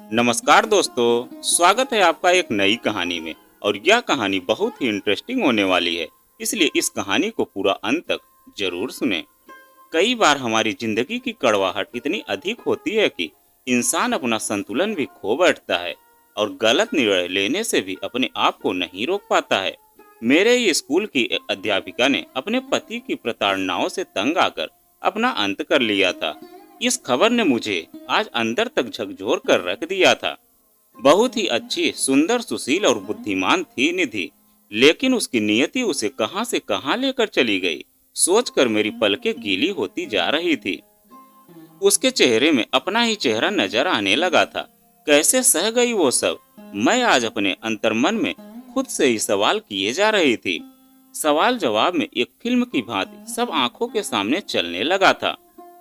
नमस्कार दोस्तों, स्वागत है आपका एक नई कहानी में। और यह कहानी बहुत ही इंटरेस्टिंग होने वाली है, इसलिए इस कहानी को पूरा अंत तक जरूर सुनें। कई बार हमारी जिंदगी की कड़वाहट इतनी अधिक होती है कि इंसान अपना संतुलन भी खो बैठता है और गलत निर्णय लेने से भी अपने आप को नहीं रोक पाता है। मेरे ही स्कूल की एक अध्यापिका ने अपने पति की प्रताड़नाओं से तंग आकर अपना अंत कर लिया था। इस खबर ने मुझे आज अंदर तक झकझोर कर रख दिया था। बहुत ही अच्छी, सुंदर, सुशील और बुद्धिमान थी निधि, लेकिन उसकी नियति उसे कहां से कहां लेकर चली गई, सोचकर मेरी पलकें गीली होती जा रही थी। उसके चेहरे में अपना ही चेहरा नजर आने लगा था। कैसे सह गई वो सब? मैं आज अपने अंतर्मन में खुद से ही सवाल किए जा रही थी। सवाल जवाब में एक फिल्म की भांति सब आंखों के सामने चलने लगा था।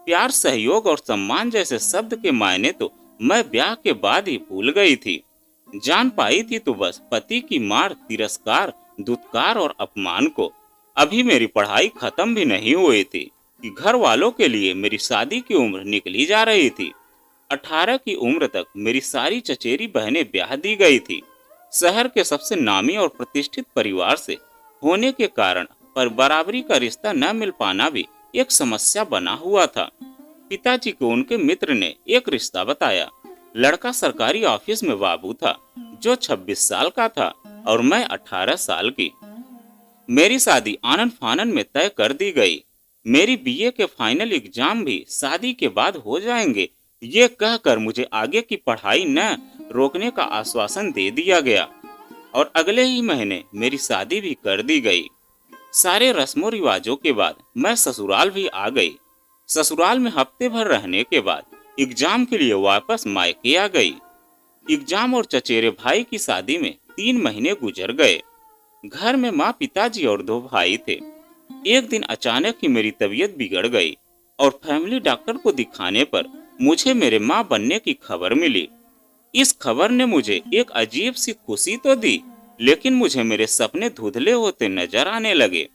प्यार, सहयोग और सम्मान जैसे शब्द के मायने तो मैं ब्याह के बाद ही भूल गई थी। जान पाई थी तो बस पति की मार, तिरस्कार, दुत्कार और अपमान को। अभी मेरी पढ़ाई खत्म भी नहीं हुई थी कि घर वालों के लिए मेरी शादी की उम्र निकली जा रही थी। 18 की उम्र तक मेरी सारी चचेरी बहनें ब्याह दी गई थी। शहर के सबसे नामी और प्रतिष्ठित परिवार से होने के कारण पर बराबरी का रिश्ता न मिल पाना भी एक समस्या बना हुआ था। पिताजी को उनके मित्र ने एक रिश्ता बताया। लड़का सरकारी ऑफिस में बाबू था, जो 26 साल का था और मैं 18 साल की। मेरी शादी आनन फानन में तय कर दी गई। मेरी बीए के फाइनल एग्जाम भी शादी के बाद हो जाएंगे, ये कहकर मुझे आगे की पढ़ाई न रोकने का आश्वासन दे दिया गया और अगले ही महीने मेरी शादी भी कर दी गई। सारे रस्मों रिवाजों के बाद मैं ससुराल भी आ गई। ससुराल में हफ्ते भर रहने के बाद एग्जाम के लिए वापस मायके आ गई। एग्जाम और चचेरे भाई की शादी में 3 महीने गुजर गए। घर में माँ, पिताजी और 2 भाई थे। एक दिन अचानक ही मेरी तबीयत बिगड़ गई और फैमिली डॉक्टर को दिखाने पर मुझे मेरे माँ बनने की खबर मिली। इस खबर ने मुझे एक अजीब सी खुशी तो दी, लेकिन मुझे मेरे सपने धुंधले होते नजर आने लगे।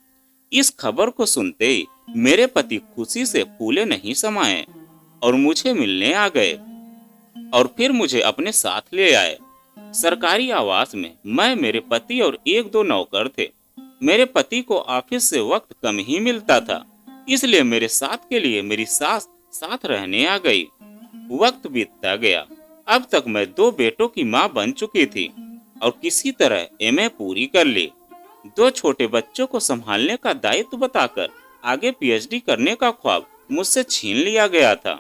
इस खबर को सुनते ही मेरे पति खुशी से फूले नहीं समाये और मुझे मिलने आ गए और फिर मुझे अपने साथ ले आए। सरकारी आवास में मैं, मेरे पति और 1-2 नौकर थे। मेरे पति को ऑफिस से वक्त कम ही मिलता था, इसलिए मेरे साथ के लिए मेरी सास साथ रहने आ गई। वक्त बीतता गया। अब तक मैं 2 बेटों की माँ बन चुकी थी और किसी तरह एमए पूरी कर ली। 2 छोटे बच्चों को संभालने का दायित्व बताकर आगे पीएचडी करने का ख्वाब मुझसे छीन लिया गया था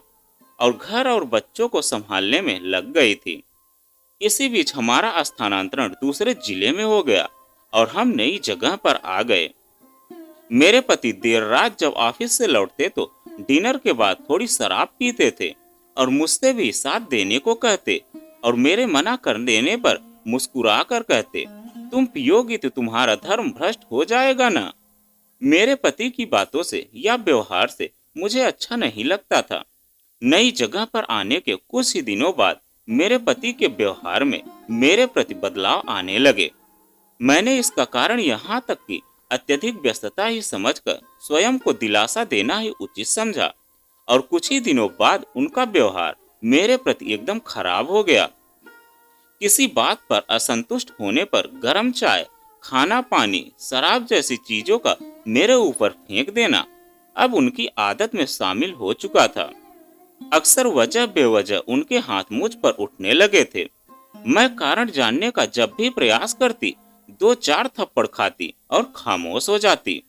और घर और बच्चों को संभालने में लग गई थी। इसी बीच हमारा स्थानांतरण दूसरे जिले में हो गया और हम नई जगह पर आ गए। मेरे पति देर रात जब ऑफिस से लौटते तो डिनर के बाद थोड़ी शराब पीते थे और मुझसे भी साथ देने को कहते और मेरे मना कर देने पर मुस्कुरा कर कहते, तुम पियोगी तो तुम्हारा धर्म भ्रष्ट हो जाएगा ना। मेरे पति की बातों से या व्यवहार से मुझे अच्छा नहीं लगता था। नई जगह पर आने के कुछ ही दिनों बाद मेरे पति के व्यवहार में मेरे प्रति बदलाव आने लगे। मैंने इसका कारण यहाँ तक कि अत्यधिक व्यस्तता ही समझकर स्वयं को दिलासा देना ही उचित समझा और कुछ ही दिनों बाद उनका व्यवहार मेरे प्रति एकदम खराब हो गया। किसी बात पर असंतुष्ट होने पर गर्म चाय, खाना, पानी, शराब जैसी चीजों का मेरे ऊपर फेंक देना अब उनकी आदत में शामिल हो चुका था। अक्सर वजह बेवजह उनके हाथ मुझ पर उठने लगे थे। मैं कारण जानने का जब भी प्रयास करती 2-4 थप्पड़ खाती और खामोश हो जाती।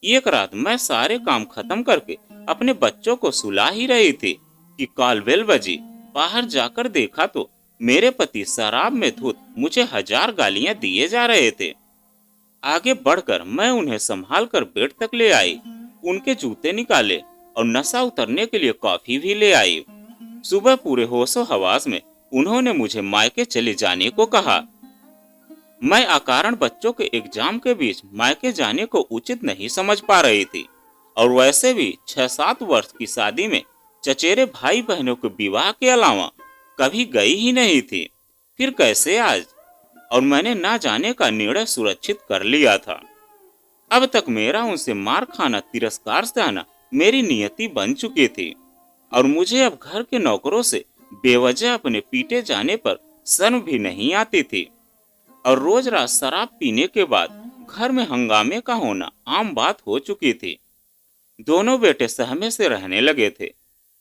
एक रात मैं सारे काम खत्म करके अपने बच्चों को सुला ही रही थी कि कॉल बेल बजी। बाहर जाकर देखा तो मेरे पति शराब में धुत मुझे 1000 गालियां दिए जा रहे थे। आगे बढ़कर मैं उन्हें संभाल कर बेड तक ले आई, उनके जूते निकाले और नशा उतरने के लिए कॉफी भी ले आई। सुबह पूरे होशो हवास में उन्होंने मुझे मायके चले जाने को कहा। मैं अकारण बच्चों के एग्जाम के बीच मायके जाने को उचित नहीं समझ पा रही थी और वैसे भी 6-7 वर्ष की शादी में चचेरे भाई बहनों के विवाह के अलावा कभी गई ही नहीं थी। फिर कैसे आज? और मैंने ना जाने का निर्णय सुरक्षित कर लिया था। अब तक मेरा उनसे मार खाना, तिरस्कार सहना मेरी नियति बन चुकी थी और मुझे अब घर के नौकरों से बेवजह अपने पीटे जाने पर शर्म भी नहीं आती थी। और रोज रात शराब पीने के बाद घर में हंगामे का होना आम बात हो चुकी थी। दोनों बेटे सहमे से रहने लगे थे।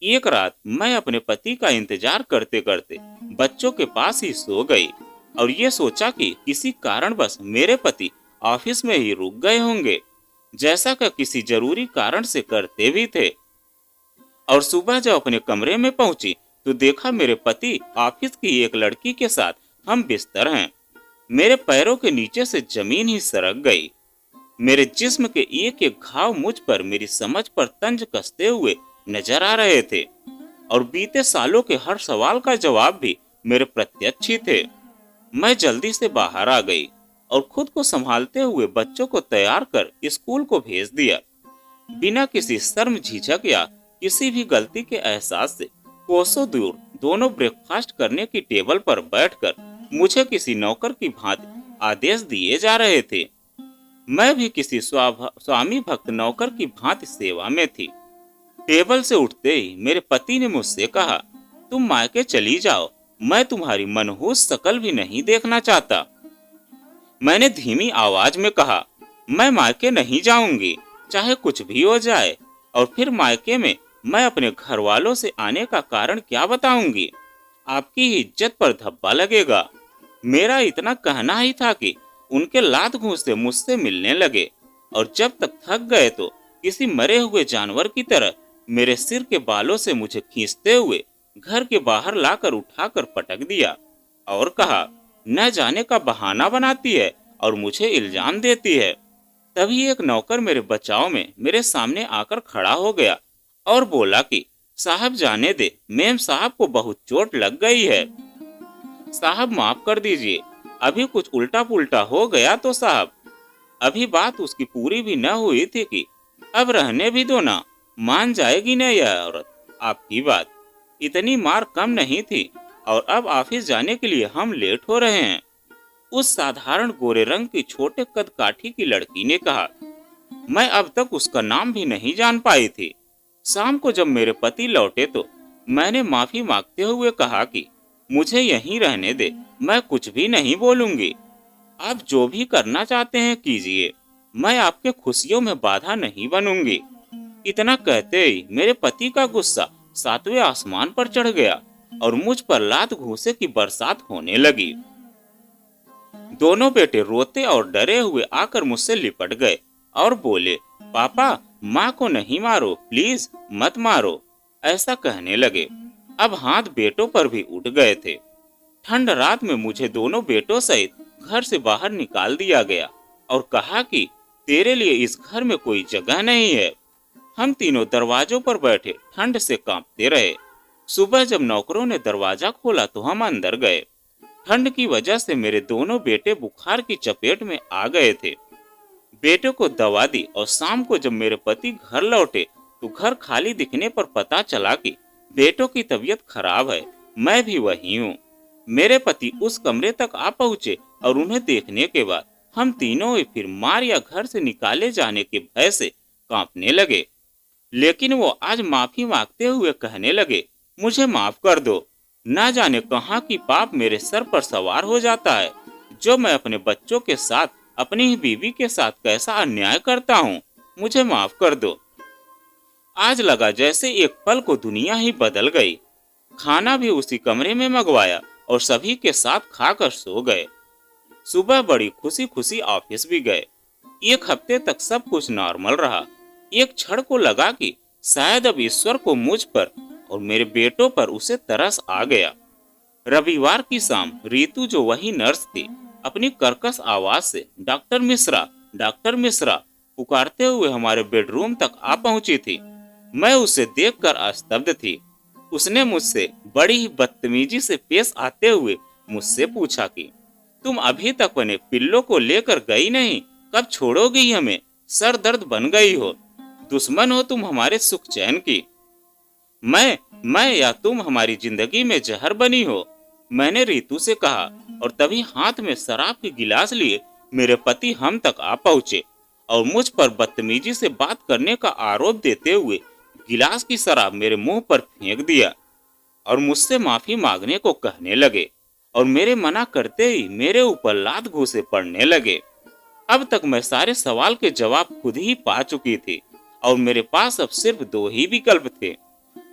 एक रात मैं अपने पति का इंतजार करते करते बच्चों के पास ही सो गई और ये सोचा कि किसी कारणवश मेरे पति ऑफिस में ही रुक गए होंगे, जैसा कि किसी जरूरी कारण से करते भी थे। और सुबह जब अपने कमरे में पहुंची तो देखा मेरे पति ऑफिस की एक लड़की के साथ हम बिस्तर हैं। मेरे पैरों के नीचे से जमीन ही सरक गई। मेरे जिस्म के एक एक घाव मुझ पर मेरी समझ पर तंज कसते हुए नजर आ रहे थे और बीते सालों के हर सवाल का जवाब भी मेरे प्रत्यक्ष ही थे। मैं जल्दी से बाहर आ गई और खुद को संभालते हुए बच्चों को तैयार कर स्कूल को भेज दिया। बिना किसी शर्म झिझक या किसी भी गलती के एहसास से कोसों दूर दोनों ब्रेकफास्ट करने की टेबल पर बैठकर मुझे किसी नौकर की भांति आदेश दिए जा रहे थे। मैं भी किसी स्वामी भक्त नौकर की भांति सेवा में थी। टेबल से उठते ही मेरे पति ने मुझसे कहा, तुम मायके चली जाओ, मैं तुम्हारी मनहूस शकल भी नहीं देखना चाहता। मैंने धीमी आवाज में कहा, मैं मायके नहीं जाऊंगी, चाहे कुछ भी हो जाए। और फिर मायके में मैं अपने घर वालों से आने का कारण क्या बताऊंगी? आपकी इज्जत पर धब्बा लगेगा। मेरा इतना कहना ही था कि उनके लात घूंस से मुझसे मिलने लगे और जब तक थक गए तो किसी मरे हुए जानवर की तरह मेरे सिर के बालों से मुझे खींचते हुए घर के बाहर लाकर उठाकर पटक दिया और कहा, न जाने का बहाना बनाती है और मुझे इल्जाम देती है। तभी एक नौकर मेरे बचाव में मेरे सामने आकर खड़ा हो गया और बोला कि साहब जाने दे, मेम साहब को बहुत चोट लग गई है। साहब माफ कर दीजिए, अभी कुछ उल्टा पुल्टा हो गया तो साहब। अभी बात उसकी पूरी भी न हुई थी कि अब रहने भी दो ना, मान जाएगी न यह औरत आपकी बात। इतनी मार कम नहीं थी और अब ऑफिस जाने के लिए हम लेट हो रहे हैं। उस साधारण गोरे रंग की छोटे कद काठी की लड़की ने कहा। मैं अब तक उसका नाम भी नहीं जान पाई थी। शाम को जब मेरे पति लौटे तो मैंने माफी मांगते हुए कहा कि मुझे यहीं रहने दे, मैं कुछ भी नहीं बोलूंगी। आप जो भी करना चाहते हैं कीजिए, मैं आपके खुशियों में बाधा नहीं बनूंगी। इतना कहते ही मेरे पति का गुस्सा 7वें आसमान पर चढ़ गया और मुझ पर लात घूंसे की बरसात होने लगी। दोनों बेटे रोते और डरे हुए आकर मुझसे लिपट गए और बोले, पापा माँ को नहीं मारो, प्लीज मत मारो, ऐसा कहने लगे। अब हाथ बेटों पर भी उठ गए थे। ठंड रात में मुझे दोनों बेटों सहित घर से बाहर निकाल दिया गया और कहा कि तेरे लिए इस घर में कोई जगह नहीं है। हम तीनों दरवाजों पर बैठे ठंड से कांपते रहे। सुबह जब नौकरों ने दरवाजा खोला तो हम अंदर गए। ठंड की वजह से मेरे दोनों बेटे बुखार की चपेट में आ गए थे। बेटों को दवा दी और शाम को जब मेरे पति घर लौटे तो घर खाली दिखने पर पता चला कि बेटों की तबीयत खराब है। मैं भी वही हूँ। मेरे पति उस कमरे तक आ पहुँचे और उन्हें देखने के बाद हम तीनों ही फिर मार या घर से निकाले जाने के भय से कांपने लगे। लेकिन वो आज माफी मांगते हुए कहने लगे, मुझे माफ कर दो। ना जाने कहाँ की पाप मेरे सर पर सवार हो जाता है, जो मैं अपने बच्चों के साथ, अपनी ही बीवी के साथ कैसा अन्याय करता हूँ। मुझे माफ कर दो। आज लगा जैसे एक पल को दुनिया ही बदल गई। खाना भी उसी कमरे में मंगवाया और सभी के साथ खाकर सो गए। सुबह बड़ी खुशी खुशी ऑफिस भी गए। एक हफ्ते तक सब कुछ नॉर्मल रहा। एक क्षण को लगा कि शायद अब ईश्वर को मुझ पर और मेरे बेटों पर उसे तरस आ गया। रविवार की शाम रीतू, जो वही नर्स थी, अपनी कर्कश आवाज से डॉक्टर मिश्रा पुकारते हुए हमारे बेडरूम तक आ पहुंची थी। मैं उसे देखकर स्तब्ध थी। उसने मुझसे बड़ी ही बदतमीजी से पेश आते हुए मुझसे पूछा कि तुम अभी तक अपने पिल्लों को लेकर गई नहीं, कब छोड़ोगी हमें? सर दर्द बन गई हो, दुश्मन हो तुम हमारे सुख चैन की। मैं या तुम हमारी जिंदगी में जहर बनी हो, मैंने रीतू से कहा। और तभी हाथ में शराब के गिलास लिए मेरे पति हम तक आ पहुंचे और मुझ पर बदतमीजी से बात करने का आरोप देते हुए गिलास की शराब मेरे मुंह पर फेंक दिया और मुझसे माफी मांगने को कहने लगे और मेरे मना करते ही मेरे ऊपर लात घूंसे पड़ने लगे। अब तक मैं सारे सवाल के जवाब खुद ही पा चुकी थी और मेरे पास अब सिर्फ दो ही विकल्प थे।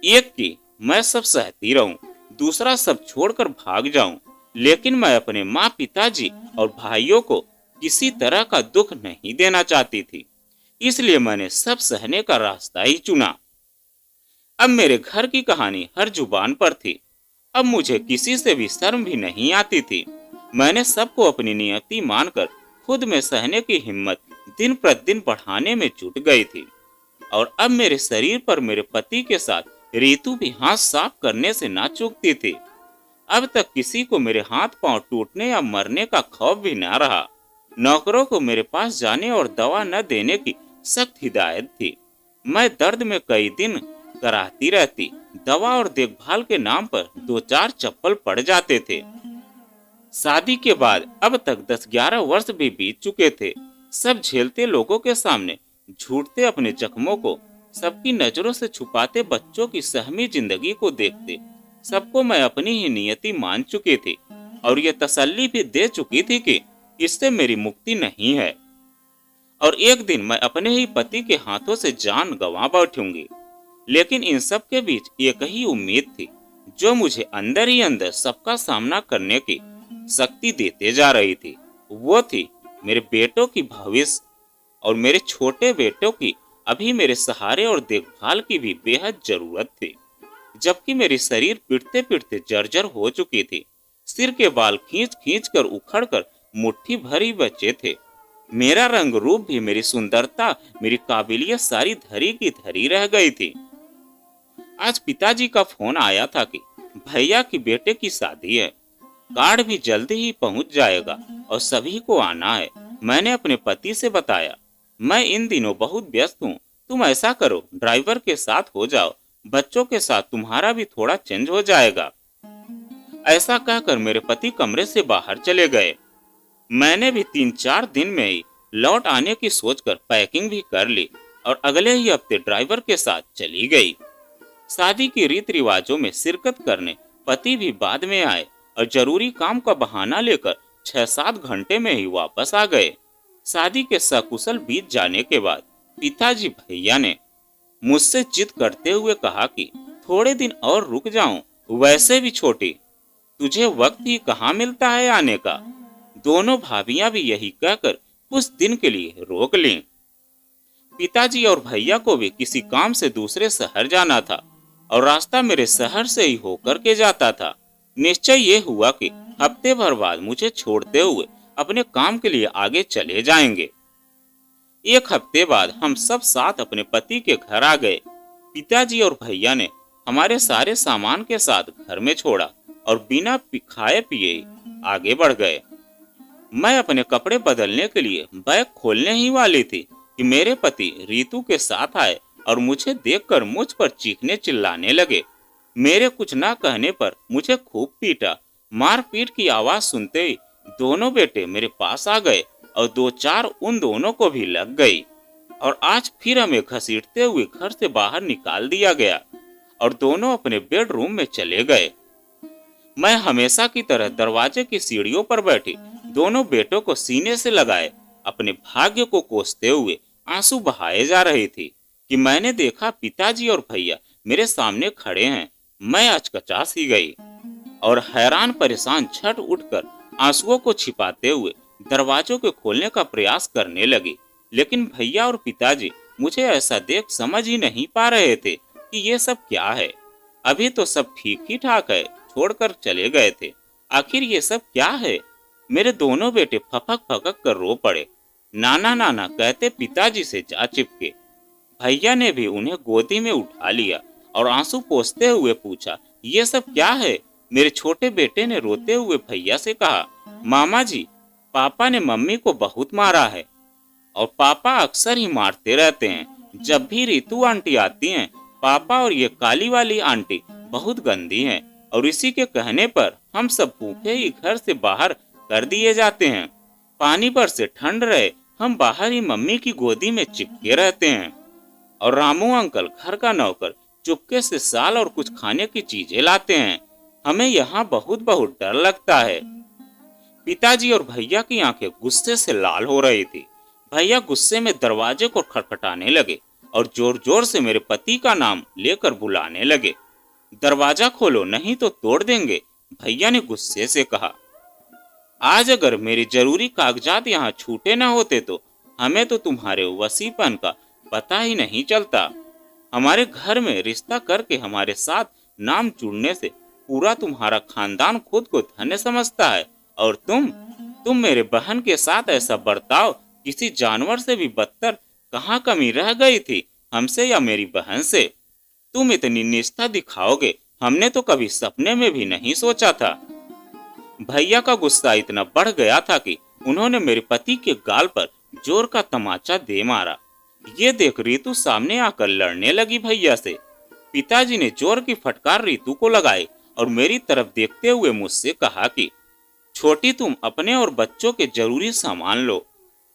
एक कि मैं सब सहती रहूं, दूसरा सब छोड़कर भाग जाऊं। लेकिन मैं अपने माँ, पिताजी और भाइयों को किसी तरह का दुख नहीं देना चाहती थी, इसलिए मैंने सब सहने का रास्ता ही चुना। अब मेरे घर की कहानी हर जुबान पर थी। अब मुझे किसी से भी शर्म भी नहीं आती थी। मैंने सबको अपनी नियति मानकर खुद में सहने की हिम्मत दिन प्रतिदिन बढ़ाने में जुट गई थी। और अब मेरे शरीर पर मेरे पति के साथ रीतू भी हाथ साफ करने से ना चूकती थी। अब तक किसी को मेरे हाथ पांव टूटने या मरने का खौफ भी न रहा। नौकरों को मेरे पास जाने और दवा न देने की सख्त हिदायत थी। मैं दर्द में कई दिन कराहती रहती। दवा और देखभाल के नाम पर 2-4 चप्पल पड़ जाते थे। शादी के बाद अब तक 10-11 वर्ष भी बीत चुके थे। सब झेलते लोगों के सामने झूठते अपने जख्मों को, सबकी नजरों से छुपाते बच्चों की सहमी जिंदगी को देखते सबको मैं अपनी ही नियति मान चुकी थी और ये तसल्ली भी दे चुकी थी कि इससे मेरी मुक्ति नहीं है और एक दिन मैं अपने ही पति के हाथों से जान गंवा बैठूंगी। लेकिन इन सब के बीच एक ही उम्मीद थी जो मुझे अंदर ही अंदर सबका सामना करने की शक्ति देते जा रही थी। वो थी मेरे बेटों की भविष्य और मेरे छोटे बेटों की अभी मेरे सहारे और देखभाल की भी बेहद जरूरत थी। जबकि मेरी शरीर पिटते पिटते जर्जर हो चुकी थी। सिर के बाल खींच खींच कर उखड़ कर मुट्ठी भरी बचे थे। मेरा रंग रूप भी, मेरी सुंदरता, मेरी काबिलियत सारी धरी की धरी रह गई थी। आज पिताजी का फोन आया था कि भैया की बेटे की शादी है, कार्ड भी जल्दी ही पहुंच जाएगा और सभी को आना है। मैंने अपने पति से बताया, मैं इन दिनों बहुत व्यस्त हूँ, तुम ऐसा करो ड्राइवर के साथ हो जाओ, बच्चों के साथ तुम्हारा भी थोड़ा चेंज हो जाएगा। ऐसा कहकर मेरे पति कमरे से बाहर चले गए। मैंने भी 3-4 दिन में ही लौट आने की सोचकर पैकिंग भी कर ली और अगले ही हफ्ते ड्राइवर के साथ चली गई। शादी की रीत रिवाजों में शिरकत करने पति भी बाद में आए और जरूरी काम का बहाना लेकर 6-7 घंटे में ही वापस आ गए। शादी के सकुशल बीत जाने के बाद पिताजी भैया ने मुझसे जिद करते हुए कहा कि थोड़े दिन और रुक जाऊं, वैसे भी छोटी, तुझे वक्त ही कहाँ मिलता है आने का। दोनों भाभियां भी यही कहकर कुछ दिन के लिए रोक लीं। पिताजी और भैया को भी किसी काम से दूसरे शहर जाना था और रास्ता मेरे शहर से ही होकर के जाता था। निश्चय ये हुआ कि हफ्ते भर बाद मुझे छोड़ते हुए अपने काम के लिए आगे चले जाएंगे। एक हफ्ते बाद हम सब साथ अपने पति के घर आ गए। पिताजी और भैया ने हमारे सारे सामान के साथ घर में छोड़ा और बिना खाए पिए आगे बढ़ गए। मैं अपने कपड़े बदलने के लिए बैग खोलने ही वाली थी कि मेरे पति रीतू के साथ आए और मुझे देखकर मुझ पर चीखने चिल्लाने लगे। मेरे कुछ ना कहने पर मुझे खूब पीटा। मारपीट की आवाज सुनते ही दोनों बेटे मेरे पास आ गए और 2-4 उन दोनों को भी लग गई और आज फिर हमें घसीटते हुए घर से बाहर निकाल दिया गया और दोनों अपने बेडरूम में चले गए। मैं हमेशा की तरह दरवाजे की सीढ़ियों पर बैठी दोनों बेटों को सीने से लगाए अपने भाग्य को कोसते हुए आंसू बहाए जा रही थी कि मैंने देखा पिताजी और भैया मेरे सामने खड़े हैं। मैं अचकचा सी गई और हैरान परेशान झट उठकर आंसुओं को छिपाते हुए दरवाजों को खोलने का प्रयास करने लगी। लेकिन भैया और पिताजी मुझे ऐसा देख समझ ही नहीं पा रहे थे कि ये सब क्या है। अभी तो सब ठीक ही ठाक है, छोड़कर चले गए थे, आखिर ये सब क्या है। मेरे दोनों बेटे फपक फपक कर रो पड़े। नाना नाना कहते पिताजी से जा चिपके। भैया ने भी उन्हें गोदी में उठा लिया और आंसू पोंछते हुए पूछा, ये सब क्या है। मेरे छोटे बेटे ने रोते हुए भैया से कहा, मामा जी, पापा ने मम्मी को बहुत मारा है और पापा अक्सर ही मारते रहते हैं। जब भी रीतू आंटी आती हैं, पापा और ये काली वाली आंटी बहुत गंदी हैं और इसी के कहने पर हम सब भूखे ही घर से बाहर कर दिए जाते हैं। पानी पर से ठंड रहे, हम बाहर ही मम्मी की गोदी में चिपके रहते हैं और रामू अंकल घर का नौकर चुपके से साल और कुछ खाने की चीजें लाते हैं। हमें यहाँ बहुत बहुत डर लगता है। पिताजी और भैया की आंखें गुस्से से लाल हो रही थी। भैया गुस्से में दरवाजे को खटखटाने लगे और जोर जोर से मेरे पति का नाम लेकर बुलाने लगे। दरवाजा खोलो नहीं तो तोड़ देंगे, भैया ने गुस्से से कहा। आज अगर मेरे जरूरी कागजात यहाँ छूटे न होते तो हमें तो तुम्हारे वसीपन का पता ही नहीं चलता। हमारे घर में रिश्ता करके हमारे साथ नाम जुड़ने से पूरा तुम्हारा खानदान खुद को धन्य समझता है, और तुम मेरे बहन के साथ ऐसा बर्ताव किसी जानवर से भी बदतर कहाँ कमी रह गई थी, हमसे या मेरी बहन से। तुम इतनी निष्ठा दिखाओगे हमने तो कभी सपने में भी नहीं सोचा था। भैया का गुस्सा इतना बढ़ गया था कि उन्होंने मेरे पति के गाल पर जोर का तमाचा दे मारा। ये देख रीतू सामने आकर लड़ने लगी भैया से। पिताजी ने जोर की फटकार रीतू को लगाई और मेरी तरफ देखते हुए मुझसे कहा कि छोटी, तुम अपने और बच्चों के जरूरी सामान लो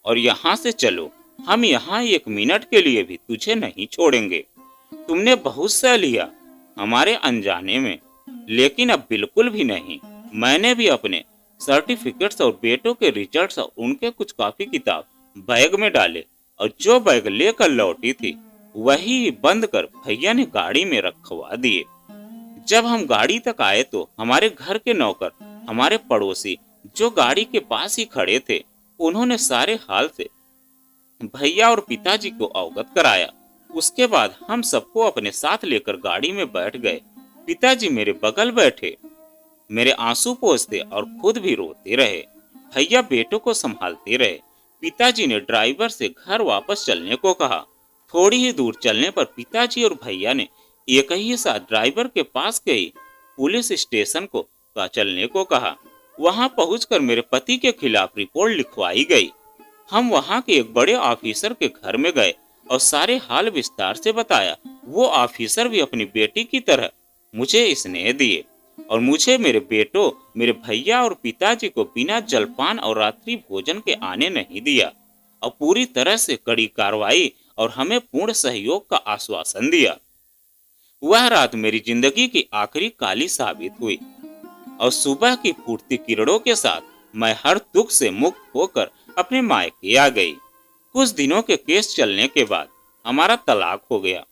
और यहाँ से चलो। हम यहाँ 1 मिनट के लिए भी तुझे नहीं छोड़ेंगे। तुमने बहुत सह लिया हमारे अनजाने में, लेकिन अब बिल्कुल भी नहीं। मैंने भी अपने सर्टिफिकेट्स और बेटों के रिजल्ट्स और उनके कुछ कॉपी किताब बैग में डाले और जो बैग लेकर लौटी थी वही बंद कर भैया ने गाड़ी में रखवा दिए। जब हम गाड़ी तक आए तो हमारे घर के नौकर, हमारे पड़ोसी जो गाड़ी के पास ही खड़े थे, उन्होंने सारे हाल से भैया और पिताजी को अवगत कराया। उसके बाद हम सबको अपने साथ लेकर गाड़ी में बैठ गए। पिताजी मेरे बगल बैठे, मेरे आंसू पोंछते और खुद भी रोते रहे। भैया बेटों को संभालते रहे। पिताजी ने ड्राइवर से घर वापस चलने को कहा। थोड़ी ही दूर चलने पर पिताजी और भैया ने एक ही साथ ड्राइवर के पास गई पुलिस स्टेशन को का चलने को कहा। वहां पहुंचकर मेरे पति के खिलाफ रिपोर्ट लिखवाई गई। हम वहां के एक बड़े ऑफिसर के घर में गए और सारे हाल विस्तार से बताया। वो ऑफिसर भी अपनी बेटी की तरह मुझे स्नेह दिए और मुझे, मेरे बेटों, मेरे भैया और पिताजी को बिना जलपान और रात्रि भोजन के आने नहीं दिया और पूरी तरह से कड़ी कार्रवाई और हमें पूर्ण सहयोग का आश्वासन दिया। वह रात मेरी जिंदगी की आखिरी काली साबित हुई और सुबह की फूटती किरणों के साथ मैं हर दुख से मुक्त होकर अपने मायके आ गई। कुछ दिनों के केस चलने के बाद हमारा तलाक हो गया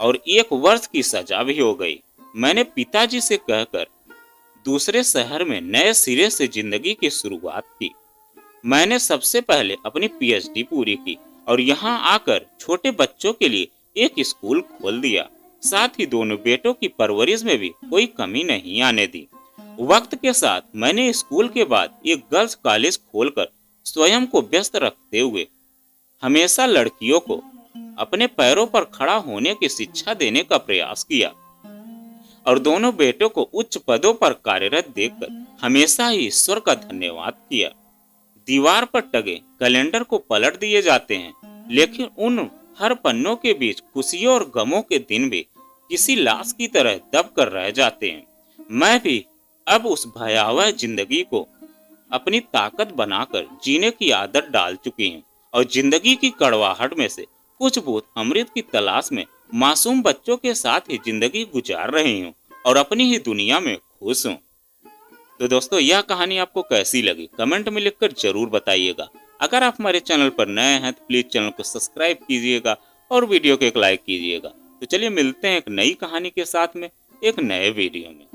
और 1 वर्ष की सजा भी हो गई। मैंने पिताजी से कहकर दूसरे शहर में नए सिरे से जिंदगी की शुरुआत की। मैंने सबसे पहले अपनी पीएचडी पूरी की और यहाँ आकर छोटे बच्चों के लिए एक स्कूल खोल दिया। साथ ही दोनों बेटों की परवरिश में भी कोई कमी नहीं आने दी। वक्त के साथ मैंने स्कूल के बाद एक गर्ल्स कॉलेज खोलकर स्वयं को व्यस्त रखते हुए हमेशा लड़कियों को अपने पैरों पर खड़ा होने की शिक्षा देने का प्रयास किया और दोनों बेटों को उच्च पदों पर कार्यरत देखकर हमेशा ही ईश्वर का धन्यवाद किया। दीवार पर टंगे कैलेंडर को पलट दिए जाते हैं, लेकिन उन हर पन्नों के बीच खुशियों और गमों के दिन भी किसी लाश की तरह दब कर रह जाते हैं। मैं भी अब उस भयावह जिंदगी को अपनी ताकत बनाकर जीने की आदत डाल चुकी हूँ और जिंदगी की कड़वाहट में से कुछ बूंद अमृत की तलाश में मासूम बच्चों के साथ ही जिंदगी गुजार रही हूँ और अपनी ही दुनिया में खुश हूँ। तो दोस्तों, यह कहानी आपको कैसी लगी कमेंट में लिखकर जरूर बताइएगा। अगर आप हमारे चैनल पर नए हैं तो प्लीज चैनल को सब्सक्राइब कीजिएगा और वीडियो को एक लाइक कीजिएगा। तो चलिए मिलते हैं एक नई कहानी के साथ में एक नए वीडियो में।